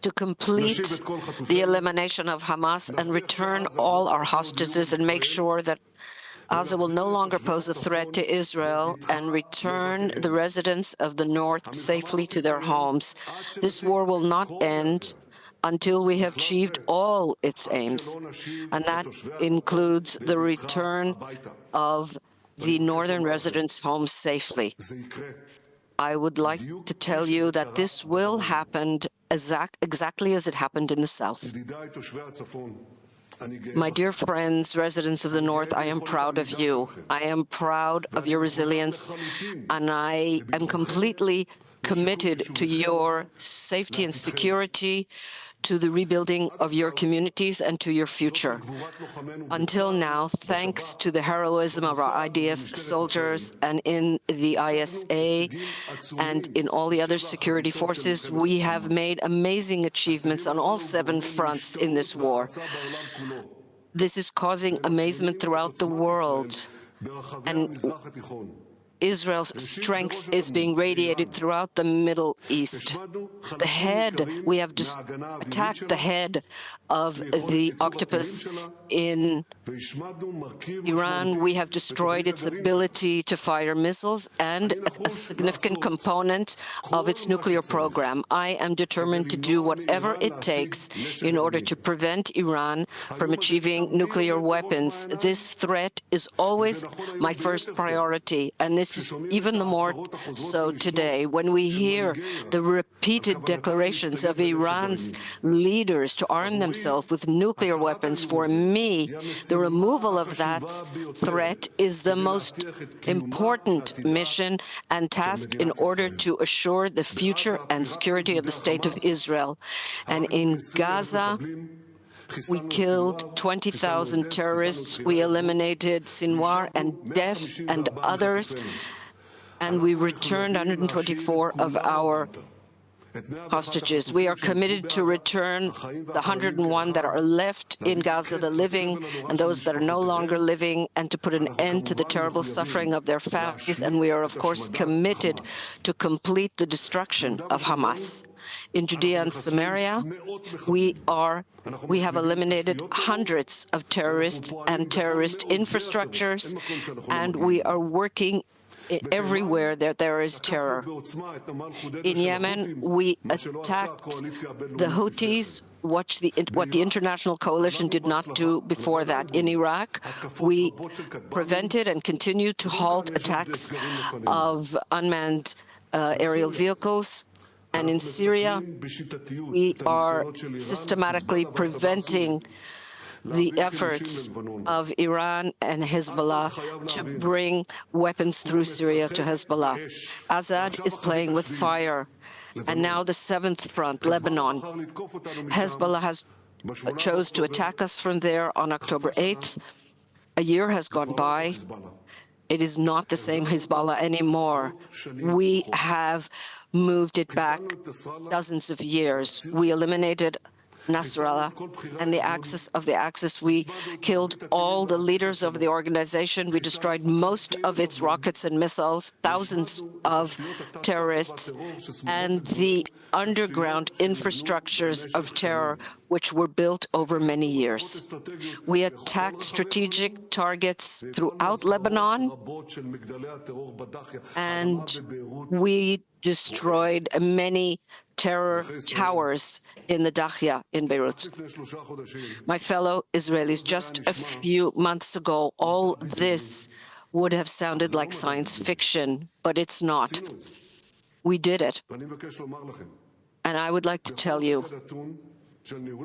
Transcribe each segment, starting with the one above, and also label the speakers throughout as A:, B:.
A: to complete the elimination of Hamas and return all our hostages and make sure that Gaza will no longer pose a threat to Israel and return the residents of the north safely to their homes. This war will not end until we have achieved all its aims, and that includes the return of the northern residents home safely. I would like to tell you that this will happen exactly as it happened in the south. My dear friends, residents of the North, I am proud of you. I am proud of your resilience, and I am completely committed to your safety and security, to the rebuilding of your communities, and to your future. Until now, thanks to the heroism of our IDF soldiers and in the ISA and in all the other security forces, we have made amazing achievements on all 7 fronts in this war. This is causing amazement throughout the world, and Israel's strength is being radiated throughout the Middle East. We have just attacked the head of the octopus in Iran. We have destroyed its ability to fire missiles and a significant component of its nuclear program. I am determined to do whatever it takes in order to prevent Iran from achieving nuclear weapons. This threat is always my first priority, and this is even more so today when we hear the repeated declarations of Iran's leaders to arm themselves with nuclear weapons. For me, the removal of that threat is the most important mission and task in order to assure the future and security of the State of Israel. And in Gaza, we killed 20,000 terrorists. We eliminated Sinwar and Def and others, and we returned 124 of our hostages. We are committed to return the 101 that are left in Gaza, the living and those that are no longer living, and to put an end to the terrible suffering of their families. And we are, of course, committed to complete the destruction of Hamas. In Judea and Samaria, we have eliminated hundreds of terrorists and terrorist infrastructures, and we are working everywhere that there is terror. In Yemen, we attacked the Houthis, what the international coalition did not do before that. In Iraq, we prevented and continued to halt attacks of unmanned aerial vehicles. And in Syria, we are systematically preventing the efforts of Iran and Hezbollah to bring weapons through Syria to Hezbollah. Assad is playing with fire. And now the 7th front, Lebanon. Hezbollah has chose to attack us from there on October 8th. A year has gone by. It is not the same Hezbollah anymore. We have moved it back dozens of years. We eliminated Nasrallah and the Axis. We killed all the leaders of the organization. We destroyed most of its rockets and missiles, thousands of terrorists, and the underground infrastructures of terror which were built over many years. We attacked strategic targets throughout Lebanon, and we destroyed many terror towers in the Dakhya in Beirut. My fellow Israelis, just a few months ago, all this would have sounded like science fiction, but it's not. We did it. And I would like to tell you,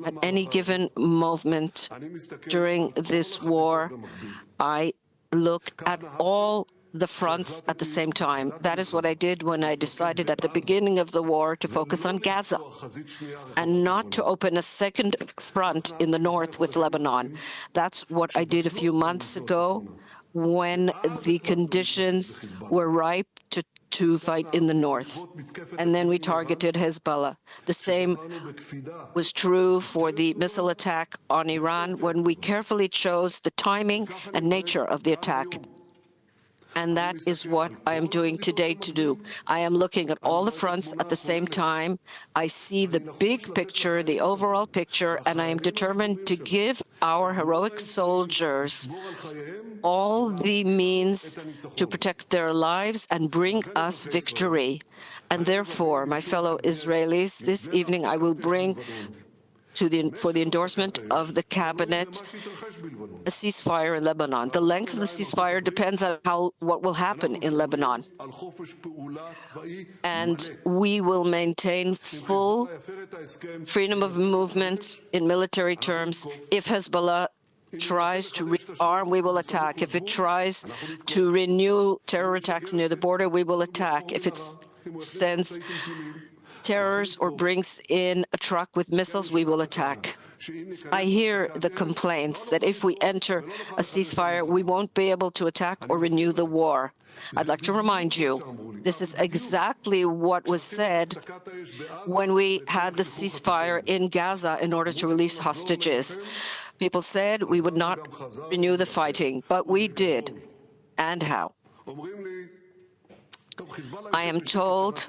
A: at any given moment during this war, I look at all the fronts at the same time. That is what I did when I decided at the beginning of the war to focus on Gaza and not to open a second front in the north with Lebanon. That's what I did a few months ago when the conditions were ripe to fight in the north. And then we targeted Hezbollah. The same was true for the missile attack on Iran when we carefully chose the timing and nature of the attack. And that is what I am doing today to do. I am looking at all the fronts at the same time. I see the big picture, the overall picture, and I am determined to give our heroic soldiers all the means to protect their lives and bring us victory. And therefore, my fellow Israelis, this evening I will bring for the endorsement of the cabinet a ceasefire in Lebanon. The length of the ceasefire depends on what will happen in Lebanon. And we will maintain full freedom of movement in military terms. If Hezbollah tries to rearm, we will attack. If it tries to renew terror attacks near the border, we will attack. If it sends terrorists or brings in a truck with missiles, we will attack. I hear the complaints that if we enter a ceasefire, we won't be able to attack or renew the war. I'd like to remind you, this is exactly what was said when we had the ceasefire in Gaza in order to release hostages. People said we would not renew the fighting, but we did. And how? I am told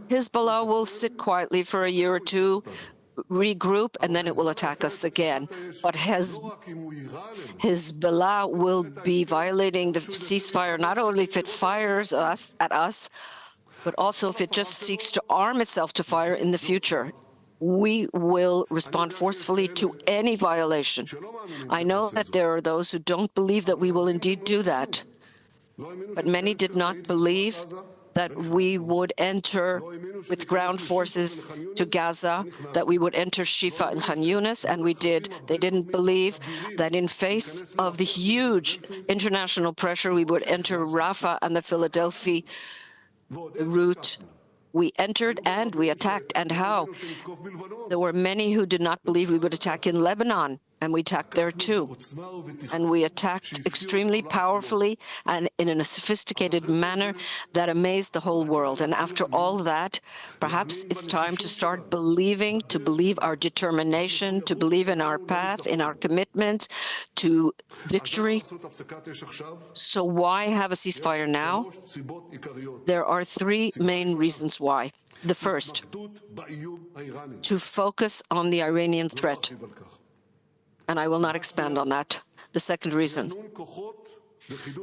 A: Hezbollah will sit quietly for a year or two, regroup, and then it will attack us again. But Hezbollah will be violating the ceasefire not only if it fires at us, but also if it just seeks to arm itself to fire in the future. We will respond forcefully to any violation. I know that there are those who don't believe that we will indeed do that, but many did not believe that we would enter with ground forces to Gaza, that we would enter Shifa and Khan Yunis, and we did. They didn't believe that in face of the huge international pressure, we would enter Rafah and the Philadelphia route. We entered and we attacked. And how? There were many who did not believe we would attack in Lebanon, and we attacked there too. And we attacked extremely powerfully and in a sophisticated manner that amazed the whole world. And after all that, perhaps it's time to start believing, to believe our determination, to believe in our path, in our commitment to victory. So why have a ceasefire now? There are three main reasons why. The first, to focus on the Iranian threat. And I will not expand on that. The second reason,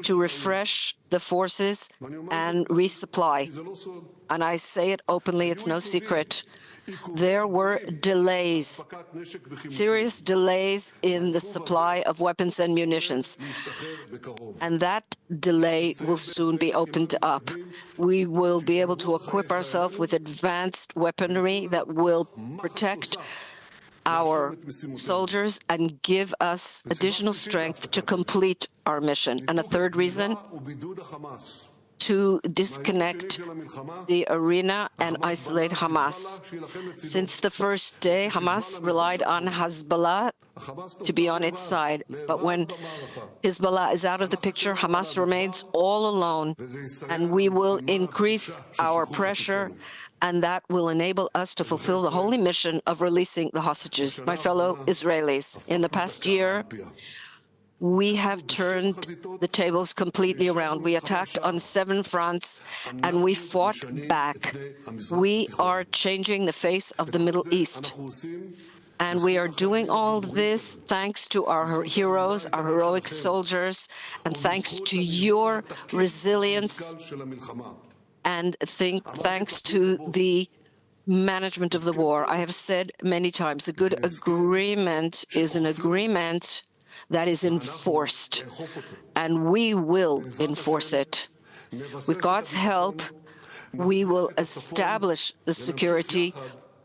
A: to refresh the forces and resupply. And I say it openly, it's no secret. There were delays, serious delays in the supply of weapons and munitions. And that delay will soon be opened up. We will be able to equip ourselves with advanced weaponry that will protect our soldiers and give us additional strength to complete our mission. And a third reason, to disconnect the arena and isolate Hamas. Since the first day, Hamas relied on Hezbollah to be on its side. But when Hezbollah is out of the picture, Hamas remains all alone. And we will increase our pressure, and that will enable us to fulfill the holy mission of releasing the hostages. My fellow Israelis, in the past year, we have turned the tables completely around. We attacked on 7 fronts, and we fought back. We are changing the face of the Middle East. And we are doing all this thanks to our heroes, our heroic soldiers, and thanks to your resilience, and thanks to the management of the war. I have said many times, a good agreement is an agreement that is enforced, and we will enforce it. With God's help, we will establish the security,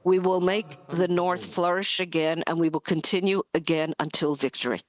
A: we will make the North flourish again, and we will continue again until victory.